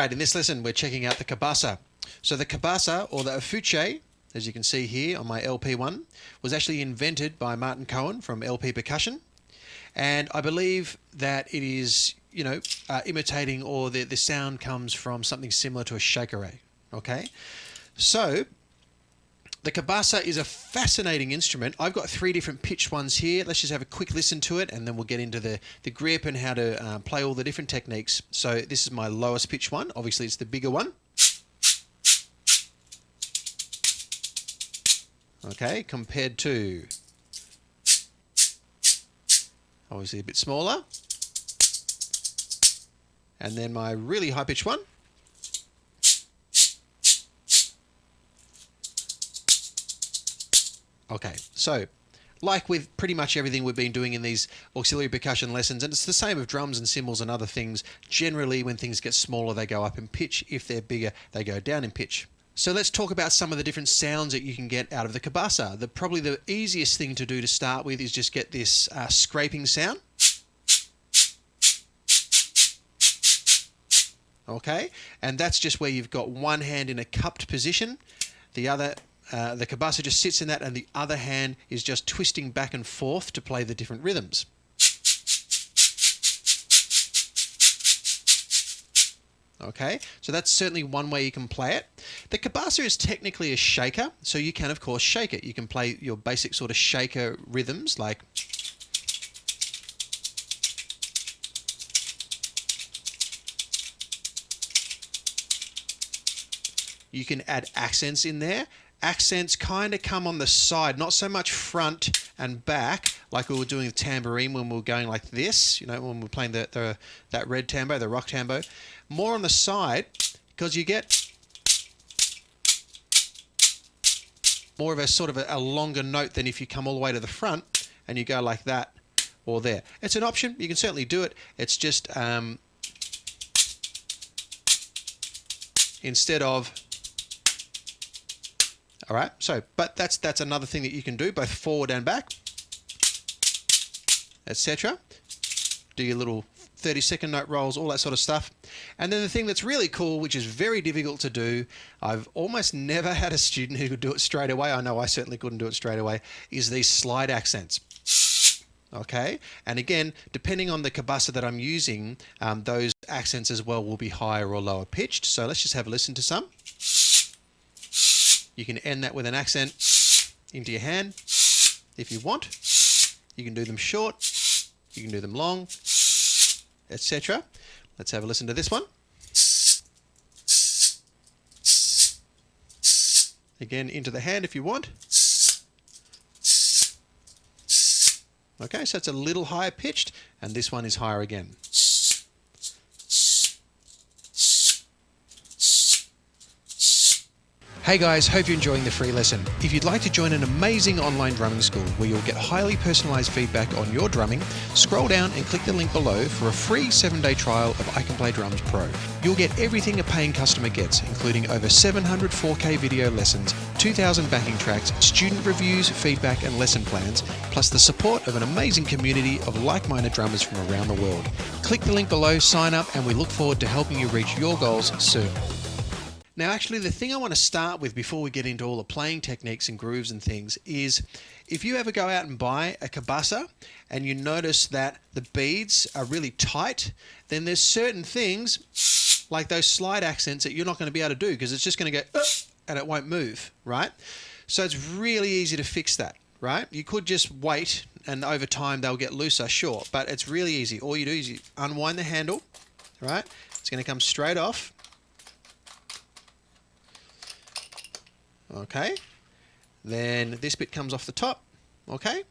Alright, in this lesson we're checking out the Cabasa. So the Cabasa, or the Afuche, as you can see here on my LP1, was actually invented by Martin Cohen from LP Percussion. And I believe that it is, imitating, or the sound comes from something similar to a shaker. Okay? So the Cabasa is a fascinating instrument. I've got 3 different pitched ones here. Let's just have a quick listen to it, and then we'll get into the grip and how to play all the different techniques. So this is my lowest pitched one. Obviously, it's the bigger one. Okay, compared to obviously a bit smaller. And then my really high-pitched one. Okay, so like with pretty much everything we've been doing in these auxiliary percussion lessons, and it's the same with drums and cymbals and other things, generally when things get smaller they go up in pitch. If they're bigger, they go down in pitch. So let's talk about some of the different sounds that you can get out of the Cabasa. Probably the easiest thing to do to start with is just get this scraping sound. Okay, and that's just where you've got one hand in a cupped position. The other, the Cabasa just sits in that, and the other hand is just twisting back and forth to play the different rhythms. Okay, so that's certainly one way you can play it. The Cabasa is technically a shaker, so you can of course shake it. You can play your basic sort of shaker rhythms like you can add accents in there. Accents kind of come on the side, not so much front and back like we were doing with tambourine when we were going like this, when we were playing that red tambo, the rock tambo. More on the side, because you get more of a sort of a longer note than if you come all the way to the front and you go like that or there. It's an option. You can certainly do it. It's just instead of... All right, so, but that's another thing that you can do, both forward and back, etc. Do your little 30-second note rolls, all that sort of stuff. And then the thing that's really cool, which is very difficult to do, I've almost never had a student who could do it straight away, I know I certainly couldn't do it straight away, is these slide accents. Okay, and again, depending on the Cabasa that I'm using, those accents as well will be higher or lower pitched. So let's just have a listen to some. You can end that with an accent into your hand if you want. You can do them short, you can do them long, etc. Let's have a listen to this one. Again, into the hand if you want. Okay, so it's a little higher pitched, and this one is higher again. Hey guys, hope you're enjoying the free lesson. If you'd like to join an amazing online drumming school where you'll get highly personalized feedback on your drumming, scroll down and click the link below for a free 7-day trial of I Can Play Drums Pro. You'll get everything a paying customer gets, including over 700 4K video lessons, 2,000 backing tracks, student reviews, feedback and lesson plans, plus the support of an amazing community of like-minded drummers from around the world. Click the link below, sign up, and we look forward to helping you reach your goals soon. Now, actually, the thing I want to start with before we get into all the playing techniques and grooves and things is if you ever go out and buy a Cabasa and you notice that the beads are really tight, then there's certain things like those slide accents that you're not going to be able to do because it's just going to go and it won't move, right? So it's really easy to fix that, right? You could just wait and over time they'll get looser, sure, but it's really easy. All you do is you unwind the handle, right? It's going to come straight off. Okay, then this bit comes off the top, okay,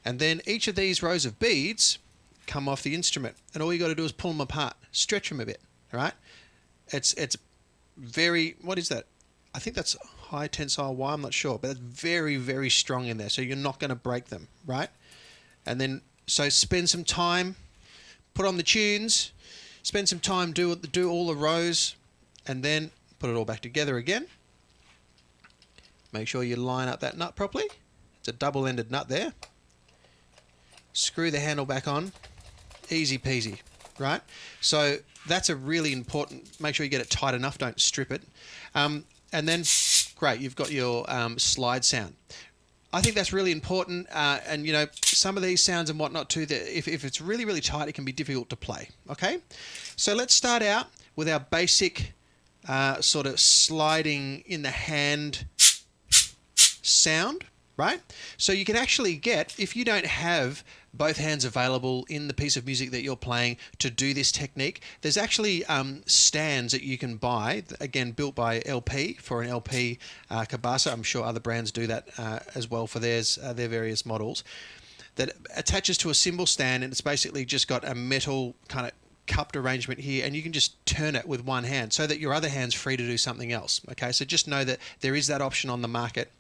and then each of these rows of beads come off the instrument, and all you got to do is pull them apart, stretch them a bit, all right? It's very, what is that? I think that's high tensile wire, I'm not sure, but it's very, very strong in there, so you're not going to break them, right? And then, so spend some time, put on the tunes, spend some time, do all the rows, and then put it all back together again. Make sure you line up that nut properly. It's a double-ended nut there. Screw the handle back on. Easy peasy. right? So that's a really important, make sure you get it tight enough, don't strip it. And then, great, you've got your slide sound. I think that's really important, and some of these sounds and whatnot too, that if it's really, really tight, it can be difficult to play, okay? So let's start out with our basic sort of sliding in the hand sound, right? So you can actually get, if you don't have both hands available in the piece of music that you're playing to do this technique, there's actually stands that you can buy, again, built by LP for an LP Cabasa. I'm sure other brands do that as well for their various models, that attaches to a cymbal stand, and it's basically just got a metal kind of cupped arrangement here, and you can just turn it with one hand so that your other hand's free to do something else. Okay, so just know that there is that option on the market.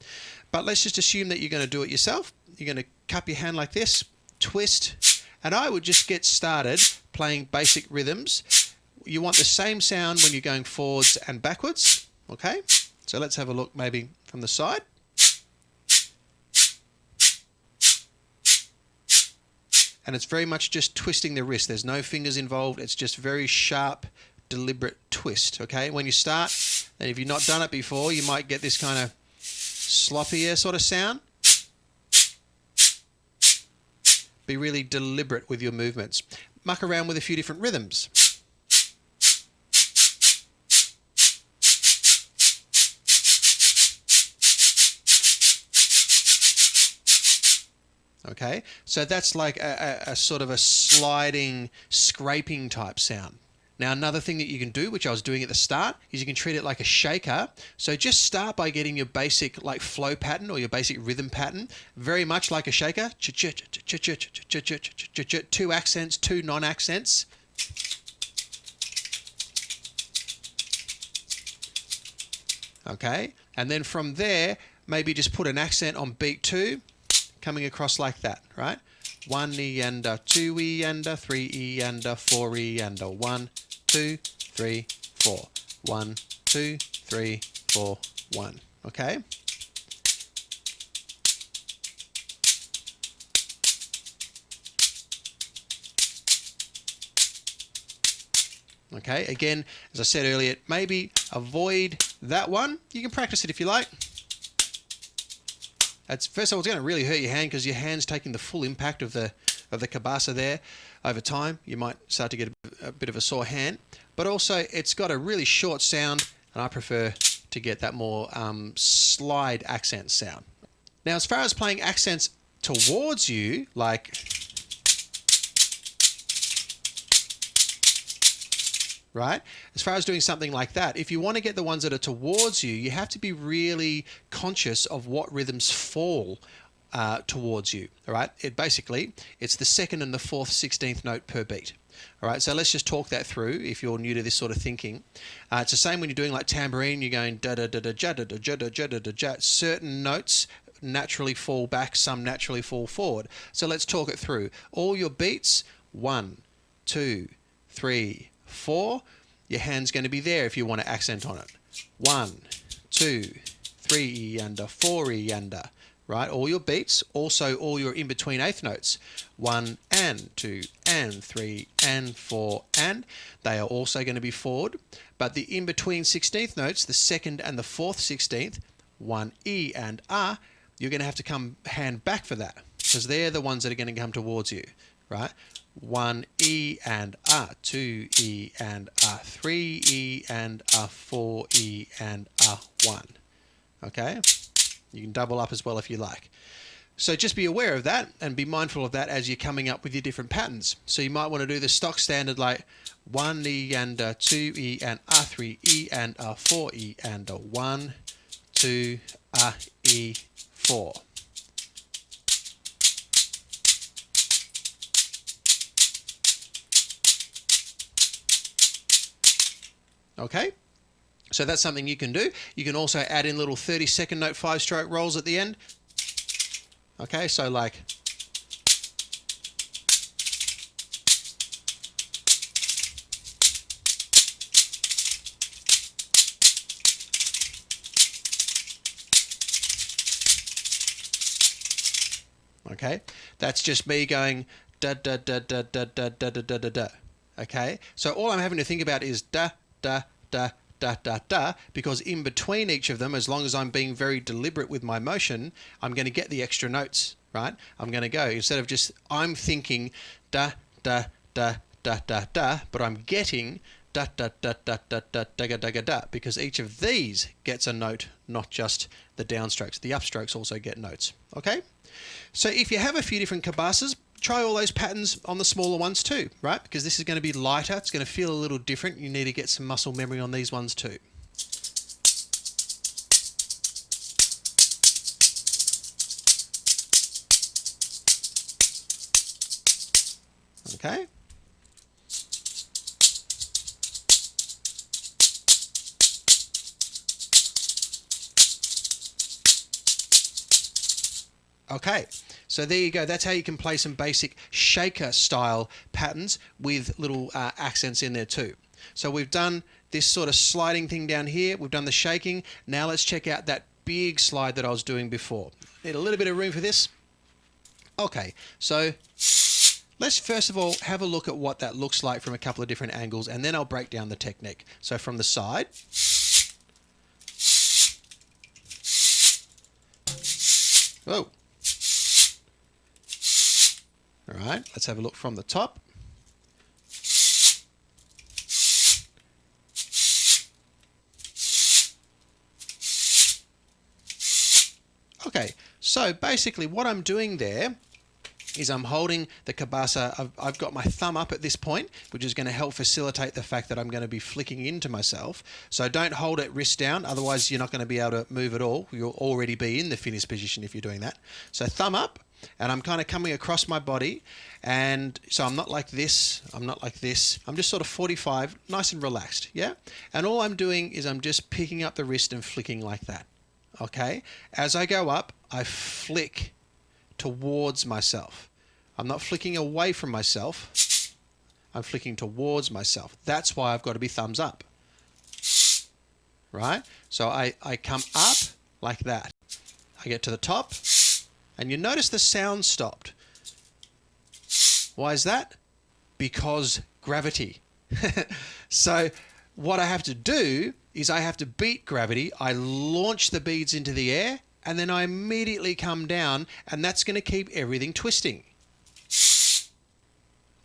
But let's just assume that you're going to do it yourself. You're going to cup your hand like this, twist, and I would just get started playing basic rhythms. You want the same sound when you're going forwards and backwards. Okay, so let's have a look maybe from the side. And it's very much just twisting the wrist. There's no fingers involved. It's just very sharp, deliberate twist. Okay, when you start, and if you've not done it before, you might get this kind of sloppier sort of sound. Be really deliberate with your movements. Muck around with a few different rhythms. Okay, so that's like a sort of a sliding, scraping type sound. Now, another thing that you can do, which I was doing at the start, is you can treat it like a shaker. So just start by getting your basic like flow pattern or your basic rhythm pattern, very much like a shaker. Two accents, two non-accents. Okay, and then from there, maybe just put an accent on beat 2, coming across like that, right? 1 E and a 2 E and a 3 E and a 4 E and a 1, 2, 3, 4. 1, 2, 3, 4, 1. Okay? Okay, again, as I said earlier, maybe avoid that one. You can practice it if you like. First of all, it's going to really hurt your hand because your hand's taking the full impact of the Cabasa there. Over time, you might start to get a bit of a sore hand. But also, it's got a really short sound, and I prefer to get that more slide accent sound. Now, as far as playing accents towards you, like... right? As far as doing something like that, if you want to get the ones that are towards you, you have to be really conscious of what rhythms fall towards you, all right? It's the second and the fourth 16th note per beat. All right, so let's just talk that through if you're new to this sort of thinking. It's the same when you're doing like tambourine, you're going da-da-da-da-ja, da-da-ja-da-da-ja. Certain notes naturally fall back, some naturally fall forward. So let's talk it through. All your beats, 1, 2, 3, 4, your hand's going to be there if you want to accent on it. 1, 2, 3 E and a 4 E and a, right? All your beats, also all your in-between eighth notes. 1 and 2 and 3 and 4 and. They are also going to be forward. But the in-between 16th notes, the second and the fourth 16th, 1 E and a, you're going to have to come hand back for that because they're the ones that are going to come towards you, right? 1 E and a, 2 E and a, 3 E and a, 4 E and a, 1. Okay? You can double up as well if you like. So just be aware of that and be mindful of that as you're coming up with your different patterns. So you might want to do the stock standard like 1 E and a, 2 E and a, 3 E and a, 4 E and a, 1, 2, a, E, 4. Okay, so that's something you can do. You can also add in little 30-second note 5-stroke rolls at the end. Okay, so like... Okay, that's just me going da da da da da da da da da da da. Okay, so all I'm having to think about is da, da, da, da, da, da, because in between each of them, as long as I'm being very deliberate with my motion, I'm going to get the extra notes, right? I'm going to go, instead of just, I'm thinking da, da, da, da, da, da, but I'm getting da, da, da, da, da, da, da, da, da, da, because each of these gets a note, not just the downstrokes. The upstrokes also get notes, okay? So if you have a few different cabasas, try all those patterns on the smaller ones too, right? Because this is going to be lighter. It's going to feel a little different. You need to get some muscle memory on these ones too. Okay. Okay, so there you go. That's how you can play some basic shaker style patterns with little accents in there too. So we've done this sort of sliding thing down here. We've done the shaking. Now let's check out that big slide that I was doing before. Need a little bit of room for this. Okay, so let's first of all have a look at what that looks like from a couple of different angles, and then I'll break down the technique. So from the side. Whoa. All right, let's have a look from the top. Okay, so basically what I'm doing there is I'm holding the cabasa. I've got my thumb up at this point, which is going to help facilitate the fact that I'm going to be flicking into myself. So don't hold it wrist down, otherwise you're not going to be able to move at all. You'll already be in the finish position if you're doing that. So thumb up, and I'm kind of coming across my body, and so I'm not like this, I'm not like this, I'm just sort of 45, nice and relaxed, yeah? And all I'm doing is I'm just picking up the wrist and flicking like that, okay? As I go up, I flick towards myself. I'm not flicking away from myself, I'm flicking towards myself. That's why I've got to be thumbs up, right? So I come up like that. I get to the top, and you notice the sound stopped. Why is that? Because gravity. So what I have to do is I have to beat gravity. I launch the beads into the air, and then I immediately come down, and that's going to keep everything twisting.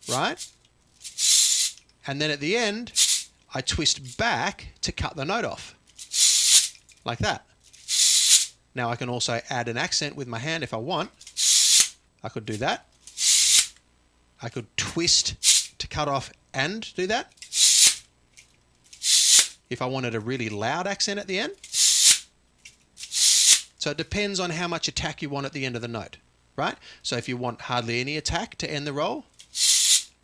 Right? And then at the end, I twist back to cut the note off. Like that. Now I can also add an accent with my hand if I want. I could do that. I could twist to cut off and do that. If I wanted a really loud accent at the end. So it depends on how much attack you want at the end of the note, right? So if you want hardly any attack to end the roll,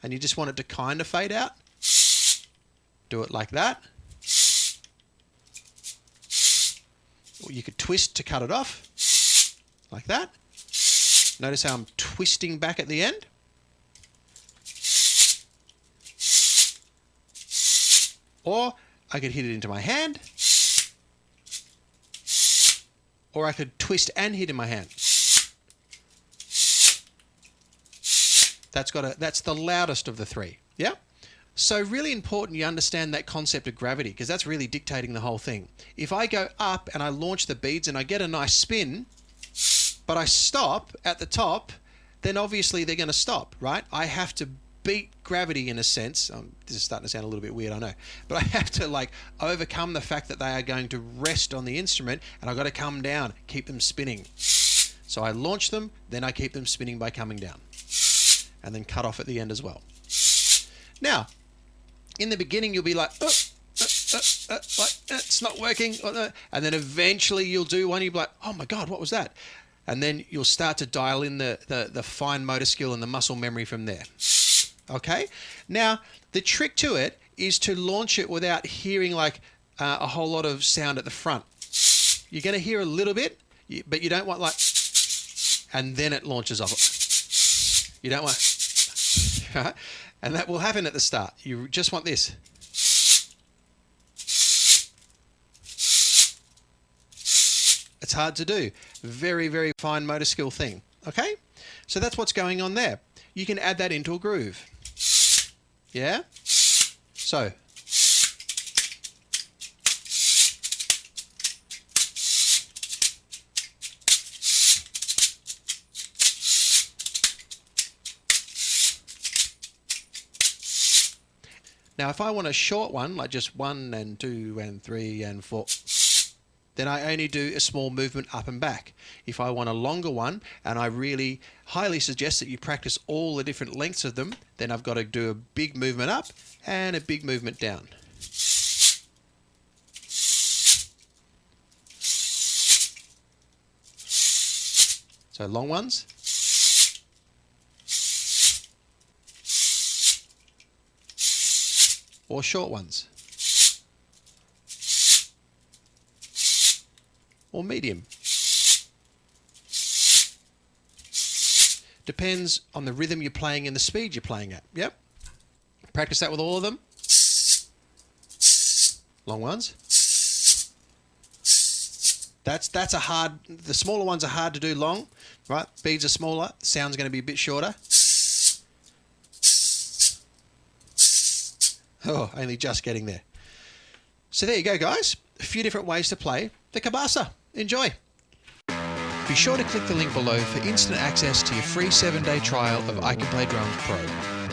and you just want it to kind of fade out, do it like that. Or you could twist to cut it off, like that. Notice how I'm twisting back at the end. Or I could hit it into my hand. Or I could twist and hit in my hand. That's the loudest of the three. Yeah? So really important you understand that concept of gravity, because that's really dictating the whole thing. If I go up and I launch the beads and I get a nice spin, but I stop at the top, then obviously they're going to stop, right? I have to beat gravity in a sense. This is starting to sound a little bit weird, I know. But I have to overcome the fact that they are going to rest on the instrument, and I've got to come down, keep them spinning. So I launch them, then I keep them spinning by coming down. And then cut off at the end as well. Now, in the beginning you'll be like, it's not working. And then eventually you'll do one, you'll be like, oh my God, what was that? And then you'll start to dial in the fine motor skill and the muscle memory from there. Okay? Now, the trick to it is to launch it without hearing a whole lot of sound at the front. You're going to hear a little bit, but you don't want and then it launches off. You don't want, and that will happen at the start. You just want this. It's hard to do. Very, very fine motor skill thing. Okay? So that's what's going on there. You can add that into a groove. Yeah? So, now if I want a short one, like just 1 and 2 and 3 and 4, then I only do a small movement up and back. If I want a longer one, and I really highly suggest that you practice all the different lengths of them, then I've got to do a big movement up and a big movement down. So long ones. Or short ones. Or medium. Depends on the rhythm you're playing and the speed you're playing at. Yep. Practice that with all of them. Long ones. That's a hard, the smaller ones are hard to do long, right? Beads are smaller, sound's going to be a bit shorter. Oh, only just getting there. So there you go, guys. A few different ways to play the Cabasa. Enjoy. Be sure to click the link below for instant access to your free 7-day trial of I Can Play Drums Pro.